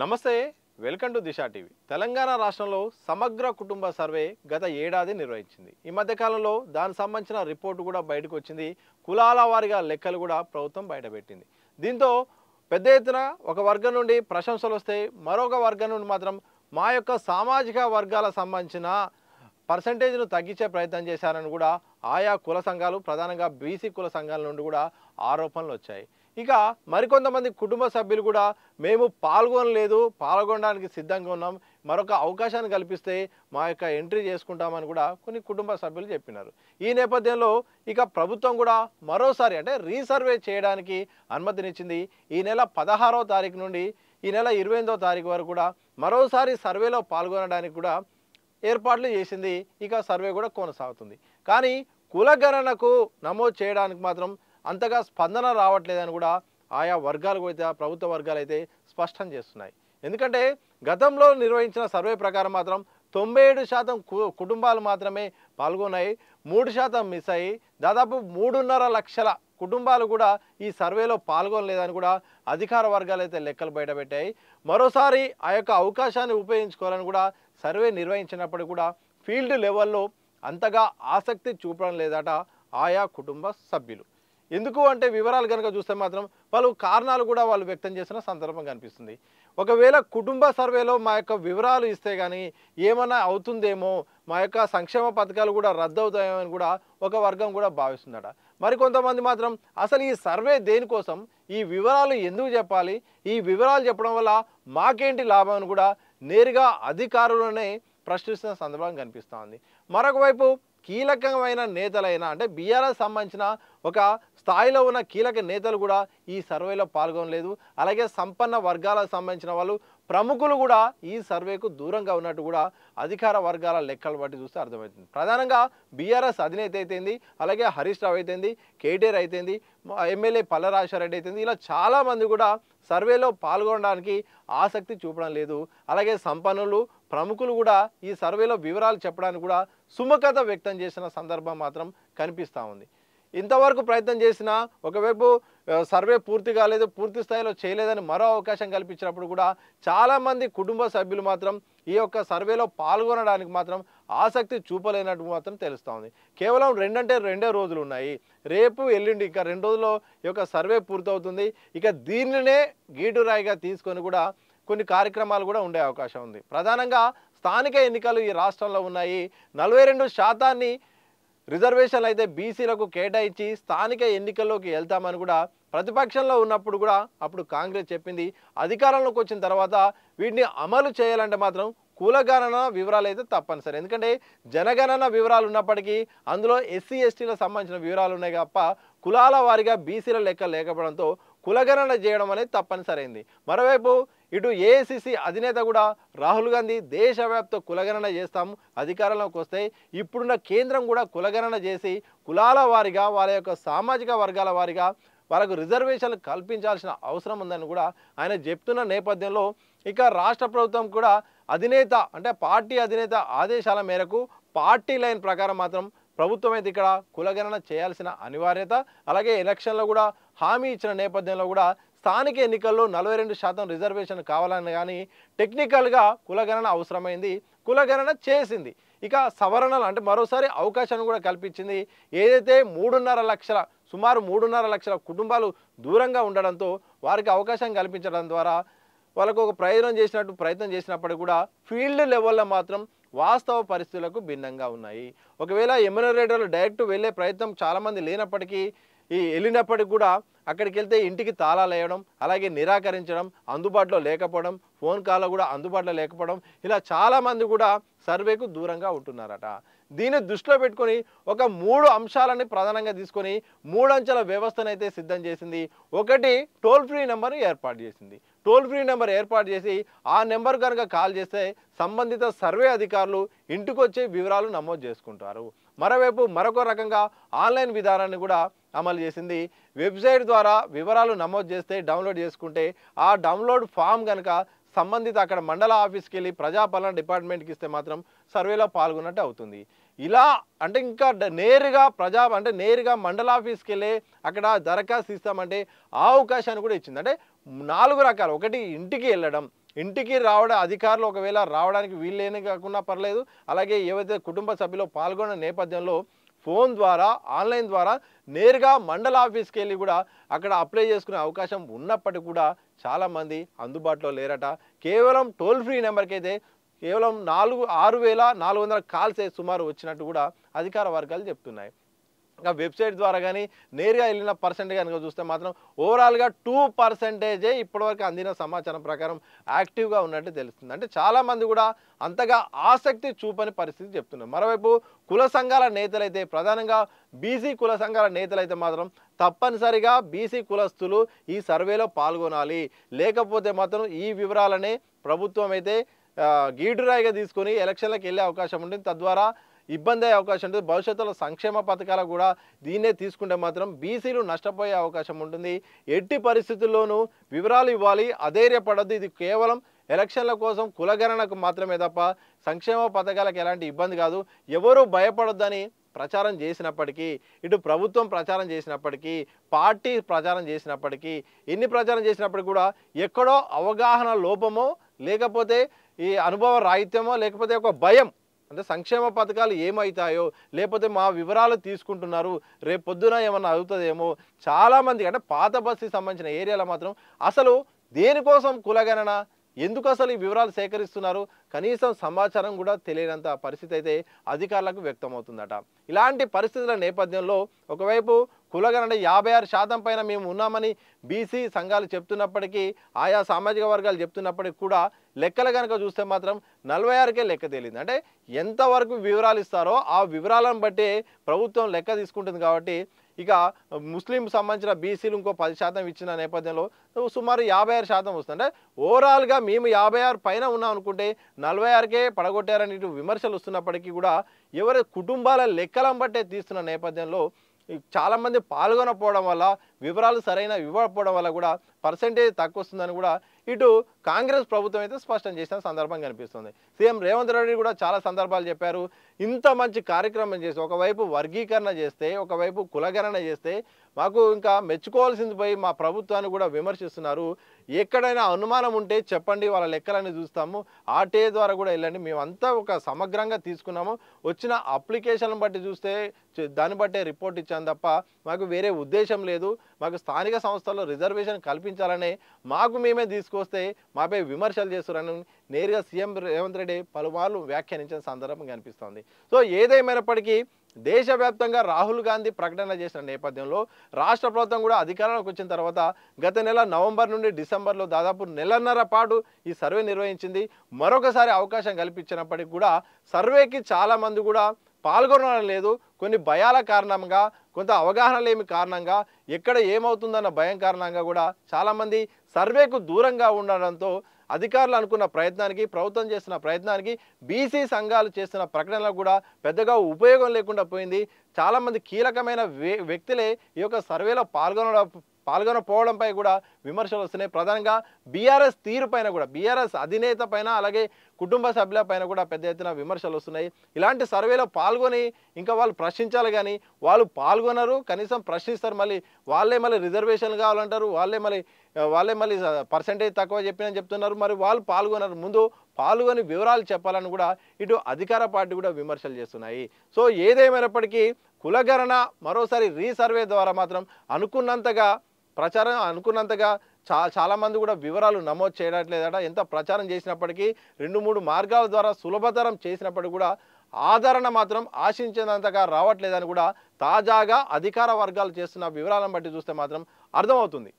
నమస్తే welcome to Disha TV Telangana రాష్ట్రంలో సమగ్ర కుటుంబ సర్వే గత ఏడాది నిర్వహించింది। ఈ మధ్య కాలంలో దానికి సంబంధించిన రిపోర్ట్ కూడా బయటకు వచ్చింది। కులాల వారీగా లెక్కలు కూడా ప్రభుత్వం బయటపెట్టింది। దీంతో పెద్ద ఎత్తున ఒక వర్గం నుండి ప్రశంసలు వస్తాయి, మరొక వర్గం నుండి మాత్రం మా యొక్క సామాజిక వర్గాలకు సంబంధించిన పర్సెంటేజ్ను తగ్గించే ప్రయత్నం చేశారని కూడా ఆయా కుల సంఘాలు ప్రధానంగా బీసీ కుల సంఘాల నుండి కూడా ఆరోపణలు వచ్చాయి। ఇక మరికొంతమంది కుటుంబ సభ్యులు కూడా మేము పాల్గొనడానికి సిద్ధంగా ఉన్నాం, మరొక అవకాశాన్ని కల్పిస్తే మా యొక్క ఎంట్రీ చేసుకుంటామని కూడా కొన్ని కుటుంబ సభ్యులు చెప్పినారు। ఈ నేపథ్యంలో ఇక ప్రభుత్వం కూడా మరోసారి అంటే రీసర్వే చేయడానికి అనుమతినిచ్చింది। ఈ నెల 16వ తారీఖు నుండి ఈ నెల 28వ తారీఖు వరకు కూడా మరోసారి సర్వేలో పాల్గొనడానికి కూడా ఏర్పాట్లు చేసింది। ఇక సర్వే కూడా కొనసాగుతుంది, కానీ కులగణనకు నమోదు చేయడానికి మాత్రం అంతగా స్పందన రావట్లేదని కూడా ఆయా వర్గాలు అయితే ప్రభుత్వ వర్గాలు అయితే స్పష్టం చేస్తున్నాయి। ఎందుకంటే గతంలో నిర్వహించిన సర్వే ప్రకారం మాత్రం 97% కుటుంబాలు మాత్రమే పాల్గొన్నాయి, 3% మిస్ అయ్యి దాదాపు 3.5 లక్షల కుటుంబాలు కూడా ఈ సర్వేలో పాల్గొనలేదని కూడా అధికార వర్గాలు అయితే లెక్కలు బయటపెట్టాయి। మరోసారి ఆ యొక్క అవకాశాన్ని ఉపయోగించుకోవాలని కూడా సర్వే నిర్వహించినప్పుడు కూడా ఫీల్డ్ లెవెల్లో అంతగా ఆసక్తి చూపడం లేదట ఆయా కుటుంబ సభ్యులు। ఎందుకు అంటే వివరాలు కనుక చూస్తే మాత్రం పలు కారణాలు కూడా వాళ్ళు వ్యక్తం చేసిన సందర్భం కనిపిస్తుంది। ఒకవేళ కుటుంబ సర్వేలో మా యొక్క వివరాలు ఇస్తే కానీ ఏమన్నా అవుతుందేమో, మా యొక్క సంక్షేమ పథకాలు కూడా రద్దు అవుతాయేమో అని కూడా ఒక వర్గం కూడా భావిస్తుందట। మరికొంతమంది మాత్రం అసలు ఈ సర్వే దేనికోసం, ఈ వివరాలు ఎందుకు చెప్పాలి, ఈ వివరాలు చెప్పడం వల్ల మాకేంటి లాభం అని కూడా నేరుగా అధికారులనే ప్రశ్నిస్తున్న సందర్భం కనిపిస్తూ ఉంది। మరొక వైపు కీలకమైన నేతలైన అంటే బీఆర్ఎస్ సంబంధించిన ఒక స్థాయిలో ఉన్న కీలక నేతలు కూడా ఈ సర్వేలో పాల్గొనలేదు। అలాగే సంపన్న వర్గాలకు సంబంధించిన వాళ్ళు ప్రముఖులు కూడా ఈ సర్వేకు దూరంగా ఉన్నట్టు కూడా అధికార వర్గాల లెక్కలు బట్టి చూస్తే అర్థమవుతుంది। ప్రధానంగా బీఆర్ఎస్ అధినేత అయితేంది, అలాగే హరీష్ రావు అయితేంది, కేటీఆర్ అయితేంది, ఎమ్మెల్యే పల్లరాజశేఖర్ అయితేంది, ఇలా చాలామంది కూడా సర్వేలో పాల్గొనడానికి ఆసక్తి చూపడం లేదు। అలాగే సంపన్నులు ప్రముఖులు కూడా ఈ సర్వేలో వివరాలు చెప్పడానికి కూడా సుముఖత వ్యక్తం చేసిన సందర్భం మాత్రం కనిపిస్తూ ఉంది। ఇంతవరకు ప్రయత్నం చేసినా ఒకవైపు సర్వే పూర్తి కాలేదు, పూర్తి స్థాయిలో చేయలేదని మరో అవకాశం కల్పించినప్పుడు కూడా చాలామంది కుటుంబ సభ్యులు మాత్రం ఈ యొక్క సర్వేలో పాల్గొనడానికి మాత్రం ఆసక్తి చూపలేనట్టు మాత్రం తెలుస్తూ ఉంది। కేవలం 2 రోజులు ఉన్నాయి, రేపు ఎల్లుండి ఇంకా 2 రోజుల్లో ఈ యొక్క సర్వే పూర్తవుతుంది। ఇక దీనినే గీటురాయిగా తీసుకొని కూడా కొన్ని కార్యక్రమాలు కూడా ఉండే అవకాశం ఉంది। ప్రధానంగా స్థానిక ఎన్నికలు ఈ రాష్ట్రంలో ఉన్నాయి, 42% రిజర్వేషన్లు అయితే బీసీలకు కేటాయించి స్థానిక ఎన్నికల్లోకి వెళ్తామని కూడా ప్రతిపక్షంలో ఉన్నప్పుడు కూడా అప్పుడు కాంగ్రెస్ చెప్పింది। అధికారంలోకి వచ్చిన తర్వాత వీటిని అమలు చేయాలంటే మాత్రం కులగణన వివరాలు అయితే తప్పనిసరి, ఎందుకంటే జనగణన వివరాలు ఉన్నప్పటికీ అందులో ఎస్సీ ఎస్టీలకు సంబంధించిన వివరాలు ఉన్నాయి తప్ప కులాల వారీగా బీసీల లెక్క లేకపోవడంతో కులగణన చేయడం అనేది తప్పనిసరి అయింది। మరోవైపు ఇటు ఏఐసిసి అధినేత కూడా రాహుల్ గాంధీ దేశవ్యాప్త కులగణన చేస్తాము అధికారంలోకి వస్తే, ఇప్పుడున్న కేంద్రం కూడా కులగణన చేసి కులాల వారీగా వాళ్ళ యొక్క సామాజిక వర్గాల వారీగా వాళ్ళకు రిజర్వేషన్లు కల్పించాల్సిన అవసరం ఉందని కూడా ఆయన చెప్తున్న నేపథ్యంలో ఇక రాష్ట్ర ప్రభుత్వం కూడా అధినేత అంటే పార్టీ అధినేత ఆదేశాల మేరకు పార్టీ లైన్ ప్రకారం మాత్రం ప్రభుత్వం అయితే ఇక్కడ కులగణన చేయాల్సిన అనివార్యత, అలాగే ఎలక్షన్లో కూడా హామీ ఇచ్చిన నేపథ్యంలో కూడా స్థానిక ఎన్నికల్లో 42% రిజర్వేషన్ కావాలని కానీ టెక్నికల్గా కులగణన అవసరమైంది, కులగణన చేసింది। ఇక సవరణలు అంటే మరోసారి అవకాశాన్ని కూడా కల్పించింది। ఏదైతే 3.5 లక్షల సుమారు 3.5 లక్షల కుటుంబాలు దూరంగా ఉండడంతో వారికి అవకాశం కల్పించడం ద్వారా వాళ్ళకు ఒక ప్రయత్నం చేసినప్పటికీ కూడా ఫీల్డ్ లెవెల్లో మాత్రం వాస్తవ పరిస్థితులకు భిన్నంగా ఉన్నాయి। ఒకవేళ ఎమ్యూనరేటర్లు డైరెక్ట్ వెళ్ళే ప్రయత్నం చాలామంది లేనప్పటికీ వెళ్ళినప్పటికీ కూడా అక్కడికి వెళ్తే ఇంటికి తాళాలు వేయడం, అలాగే నిరాకరించడం, అందుబాటులో లేకపోవడం, ఫోన్ కాల్లో కూడా అందుబాటులో లేకపోవడం, ఇలా చాలామంది కూడా సర్వేకు దూరంగా ఉంటున్నారట। దీన్ని దృష్టిలో పెట్టుకొని ఒక 3 అంశాలని ప్రధానంగా తీసుకొని 3 అంచెల వ్యవస్థను అయితే సిద్ధం చేసింది। ఒకటి టోల్ ఫ్రీ నెంబర్ ఏర్పాటు చేసింది। టోల్ ఫ్రీ నెంబర్ ఏర్పాటు చేసి ఆ నెంబర్ కనుక కాల్ చేస్తే సంబంధిత సర్వే అధికారులు ఇంటికి వచ్చే వివరాలు నమోదు చేసుకుంటారు। మరోవైపు మరొక రకంగా ఆన్లైన్ విధానాన్ని కూడా అమలు చేసింది। వెబ్సైట్ ద్వారా వివరాలు నమోదు చేస్తే డౌన్లోడ్ చేసుకుంటే ఆ డౌన్లోడ్ ఫామ్ కనుక సంబంధిత అక్కడ మండల ఆఫీస్కి వెళ్ళి ప్రజాపాలన డిపార్ట్మెంట్కి ఇస్తే మాత్రం సర్వేలో పాల్గొన్నట్టు అవుతుంది। ఇలా అంటే ఇంకా నేరుగా మండల ఆఫీస్కి వెళ్ళి అక్కడ దరఖాస్తు ఇస్తామంటే ఆ అవకాశాన్ని కూడా ఇచ్చింది। అంటే 4 రకాలు, ఒకటి ఇంటికి వెళ్ళడం, ఇంటికి అధికారులు ఒకవేళ రావడానికి వీల్లేని కాకుండా పర్లేదు, అలాగే ఏవైతే కుటుంబ సభ్యులు పాల్గొన్న నేపథ్యంలో ఫోన్ ద్వారా ఆన్లైన్ ద్వారా నేరుగా మండల ఆఫీస్కి వెళ్ళి కూడా అక్కడ అప్లై చేసుకునే అవకాశం ఉన్నప్పటికీ కూడా చాలామంది అందుబాటులో లేరట. కేవలం టోల్ ఫ్రీ నెంబర్కి అయితే కేవలం 6,400 కాల్సే సుమారు వచ్చినట్టు కూడా అధికార వర్గాలు చెప్తున్నాయి. ఇంకా వెబ్సైట్ ద్వారా కానీ నేరుగా వెళ్ళిన పర్సెంట్ కనుక చూస్తే మాత్రం ఓవరాల్గా 2% ఇప్పటివరకు అందిన సమాచారం ప్రకారం యాక్టివ్గా ఉన్నట్టు తెలుస్తుంది. అంటే చాలామంది కూడా అంతగా ఆసక్తి చూపని పరిస్థితి చెప్తున్నారు. మరోవైపు కుల సంఘాల నేతలైతే, ప్రధానంగా బీసీ కుల సంఘాల నేతలైతే మాత్రం తప్పనిసరిగా బీసీ కులస్తులు ఈ సర్వేలో పాల్గొనాలి, లేకపోతే మాత్రం ఈ వివరాలనే ప్రభుత్వం అయితే గీటురాయిగా తీసుకొని ఎలక్షన్లకు వెళ్ళే అవకాశం ఉంటుంది. తద్వారా ఇబ్బంది అయ్యే అవకాశం ఉంటుంది. భవిష్యత్తులో సంక్షేమ పథకాలు కూడా దీన్నే తీసుకుంటే మాత్రం బీసీలు నష్టపోయే అవకాశం ఉంటుంది. ఎట్టి పరిస్థితుల్లోనూ వివరాలు ఇవ్వాలి, అధైర్యపడద్దు. ఇది కేవలం ఎలక్షన్ల కోసం కులగణనకు మాత్రమే తప్ప సంక్షేమ పథకాలకు ఎలాంటి ఇబ్బంది కాదు. ఎవరూ భయపడొద్దని ప్రచారం చేసినప్పటికీ, ఇటు ప్రభుత్వం ప్రచారం చేసినప్పటికీ, పార్టీ ప్రచారం చేసినప్పటికీ, ఎన్ని ప్రచారం చేసినప్పటికీ కూడా ఎక్కడో అవగాహన లోపమో, లేకపోతే ఈ అనుభవ రాహిత్యమో, లేకపోతే ఒక భయం, అంటే సంక్షేమ పథకాలు ఏమవుతాయో, లేకపోతే మా వివరాలు తీసుకుంటున్నారు, రేపు పొద్దున ఏమన్నా అవుతుందేమో. చాలామంది అంటే పాత బస్తీకి సంబంధించిన ఏరియాలో మాత్రం అసలు దేనికోసం కులగణన, ఎందుకు అసలు ఈ వివరాలు సేకరిస్తున్నారు, కనీసం సమాచారం కూడా తెలియనంత పరిస్థితి అయితే అధికారులకు వ్యక్తమవుతుందట. ఇలాంటి పరిస్థితుల నేపథ్యంలో ఒకవైపు కులగణన 56% పైన మేము ఉన్నామని బీసీ సంఘాలు చెప్తున్నప్పటికీ, ఆయా సామాజిక వర్గాలు చెప్తున్నప్పటికీ కూడా లెక్కలు కనుక చూస్తే మాత్రం 46కే లెక్క తేలింది. అంటే ఎంతవరకు వివరాలు ఇస్తారో ఆ వివరాలను బట్టి ప్రభుత్వం లెక్క తీసుకుంటుంది. కాబట్టి ఇక ముస్లిం సంబంధించిన బీసీలు ఇంకో 10% ఇచ్చిన నేపథ్యంలో సుమారు 56% వస్తుంది. అంటే ఓవరాల్గా మేము 56 పైన ఉన్నాం అనుకుంటే 46కే పడగొట్టారని ఇటు విమర్శలు వస్తున్నప్పటికీ కూడా ఎవరి కుటుంబాల లెక్కలను బట్టే తీస్తున్న నేపథ్యంలో చాలామంది పాల్గొనకపోవడం వల్ల, వివరాలు సరైన ఇవ్వకపోవడం వల్ల కూడా పర్సెంటేజ్ తక్కువ వస్తుందని కూడా ఇటు కాంగ్రెస్ ప్రభుత్వం అయితే స్పష్టం చేసిన సందర్భం కనిపిస్తుంది. సీఎం రేవంత్ రెడ్డి కూడా చాలా సందర్భాలు చెప్పారు. ఇంత మంచి కార్యక్రమం చేసి ఒకవైపు వర్గీకరణ చేస్తే, ఒకవైపు కులగణన చేస్తే మాకు ఇంకా మెచ్చుకోవాల్సింది పోయి మా ప్రభుత్వాన్ని కూడా విమర్శిస్తున్నారు. ఎక్కడైనా అనుమానం ఉంటే చెప్పండి, వాళ్ళ లెక్కలన్నీ చూస్తాము, ఆర్టీఏ ద్వారా కూడా వెళ్ళండి, మేమంతా ఒక సమగ్రంగా తీసుకున్నాము, వచ్చిన అప్లికేషన్లను బట్టి చూస్తే దాన్ని బట్టే రిపోర్ట్ ఇచ్చాను తప్ప మాకు వేరే ఉద్దేశం లేదు, మాకు స్థానిక సంస్థల్లో రిజర్వేషన్ కల్పించాలనే మాకు మేమే తీసుకొస్తే మాపై విమర్శలు చేస్తున్నారని నేరుగా సీఎం రేవంత్ రెడ్డి పలుమార్లు వ్యాఖ్యానించిన సందర్భం కనిపిస్తోంది. సో ఏదేమైనప్పటికీ దేశవ్యాప్తంగా రాహుల్ గాంధీ ప్రకటన చేసిన నేపథ్యంలో రాష్ట్ర ప్రభుత్వం కూడా అధికారంలోకి వచ్చిన తర్వాత గత నెల నవంబర్ నుండి డిసెంబర్లో దాదాపు నెలన్నర పాటు ఈ సర్వే నిర్వహించింది. మరొకసారి అవకాశం కల్పించినప్పటికీ కూడా సర్వేకి చాలామంది కూడా పాల్గొనడం లేదు. కొన్ని భయాల కారణంగా, కొంత అవగాహన లేమి కారణంగా, ఎక్కడ ఏమవుతుందన్న భయం కారణంగా కూడా చాలామంది సర్వేకు దూరంగా ఉండడంతో అధికారులు అనుకున్న ప్రయత్నానికి, ప్రభుత్వం చేస్తున్న ప్రయత్నానికి, బీసీ సంఘాలు చేస్తున్న ప్రకటనలకు కూడా పెద్దగా ఉపయోగం లేకుండా పోయింది. చాలామంది కీలకమైన వ్యక్తులే ఈ యొక్క సర్వేలో పాల్గొనకపోవడంపై కూడా విమర్శలు వస్తున్నాయి. ప్రధానంగా బీఆర్ఎస్ తీరు పైన కూడా, బీఆర్ఎస్ అధినేత పైన, అలాగే కుటుంబ సభ్యుల పైన కూడా పెద్ద ఎత్తున విమర్శలు వస్తున్నాయి. ఇలాంటి సర్వేలో పాల్గొని ఇంకా వాళ్ళు ప్రశ్నించాలి కానీ వాళ్ళు పాల్గొనరు, కనీసం ప్రశ్నిస్తారు, వాళ్ళే మళ్ళీ రిజర్వేషన్లు కావాలంటారు, వాళ్ళే మళ్ళీ పర్సెంటేజ్ తక్కువ చెప్పినని చెప్తున్నారు. మరి వాళ్ళు పాల్గొనరు, ముందు పాల్గొని వివరాలు చెప్పాలని కూడా ఇటు అధికార పార్టీ కూడా విమర్శలు చేస్తున్నాయి. సో ఏదేమైనప్పటికీ కులగణన మరోసారి రీసర్వే ద్వారా మాత్రం అనుకున్నంతగా చాలామంది కూడా వివరాలు నమోదు చేయట్లేదట. ఎంత ప్రచారం చేసినప్పటికీ 2-3 మార్గాల ద్వారా సులభతరం చేసినప్పటికీ కూడా ఆదరణ మాత్రం ఆశించినంతగా రావట్లేదని కూడా తాజాగా అధికార వర్గాలు చేస్తున్న వివరాలను బట్టి చూస్తే మాత్రం అర్థమవుతుంది.